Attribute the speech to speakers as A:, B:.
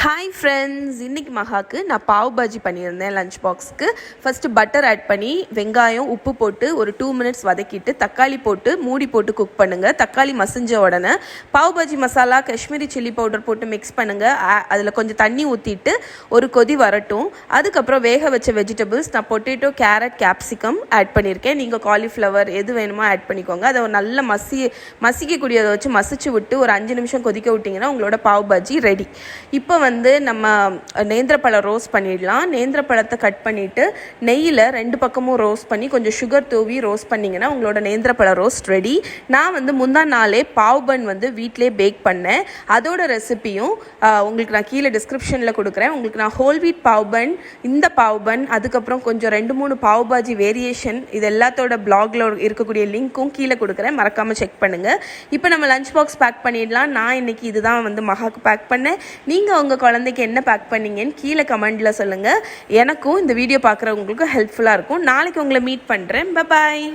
A: Hi friends, இன்றைக்கி மகாக்கு நான் பாவ் பாஜி பண்ணியிருந்தேன். லஞ்ச் பாக்ஸுக்கு ஃபஸ்ட்டு பட்டர் ஆட் பண்ணி வெங்காயம் உப்பு போட்டு ஒரு 2 மினிட்ஸ் வதக்கிட்டு தக்காளி போட்டு மூடி போட்டு குக் பண்ணுங்கள். தக்காளி மசிஞ்ச உடனே பாவ் பாஜி மசாலா காஷ்மீரி சில்லி பவுடர் போட்டு மிக்ஸ் பண்ணுங்கள். அதில் கொஞ்சம் தண்ணி ஊற்றிட்டு ஒரு கொதி வரட்டும். அதுக்கப்புறம் வேக வச்ச வெஜிடபிள்ஸ் நான் பொட்டேட்டோ, கேரட், கேப்சிகம் ஆட் பண்ணியிருக்கேன். நீங்கள் காலிஃப்ளவர் எது வேணுமோ ஆட் பண்ணிக்கோங்க. அதை நல்ல மசிக்கக்கூடியதை வச்சு மசிச்சு விட்டு ஒரு 5 நிமிஷம் கொதிக்க விட்டிங்கன்னா உங்களோட பாவ் பாஜி ரெடி. இப்போ நம்ம நேந்திரப்பழம் ரோஸ்ட் பண்ணிடலாம். நேந்திரப்பழத்தை கட் பண்ணிவிட்டு நெய்யில் 2 பக்கமும் ரோஸ்ட் பண்ணி கொஞ்சம் சுகர் தூவி ரோஸ்ட் பண்ணிங்கன்னா உங்களோட நேந்திரப்பழம் ரோஸ்ட் ரெடி. நான் முந்தா நாளே பாவ் பன் வீட்டிலே பேக் பண்ணேன். அதோட ரெசிப்பியும் உங்களுக்கு நான் கீழே டிஸ்கிரிப்ஷனில் கொடுக்குறேன். உங்களுக்கு நான் ஹோல் வீட் பாவ் பன், இந்த பாவ் பன், அதுக்கப்புறம் கொஞ்சம் 2-3 பாவ் பாஜி வேரியேஷன், இது எல்லாத்தோட பிளாகில் இருக்கக்கூடிய லிங்க்கும் கீழே கொடுக்குறேன். மறக்காமல் செக் பண்ணுங்கள். இப்போ நம்ம லஞ்ச் பாக்ஸ் பேக் பண்ணிடலாம். நான் இன்றைக்கி இதுதான் மகாக்கு பேக் பண்ணேன். நீங்கள் உங்கள் குழந்தைக்கு என்ன பேக் பண்ணீங்கன்னு கீழே கமெண்டில் சொல்லுங்கள். எனக்கும் இந்த வீடியோ பார்க்குறவங்களுக்கும் ஹெல்ப்ஃபுல்லாக இருக்கும். நாளைக்கு உங்களை மீட் பண்ணுறேன். Bye bye.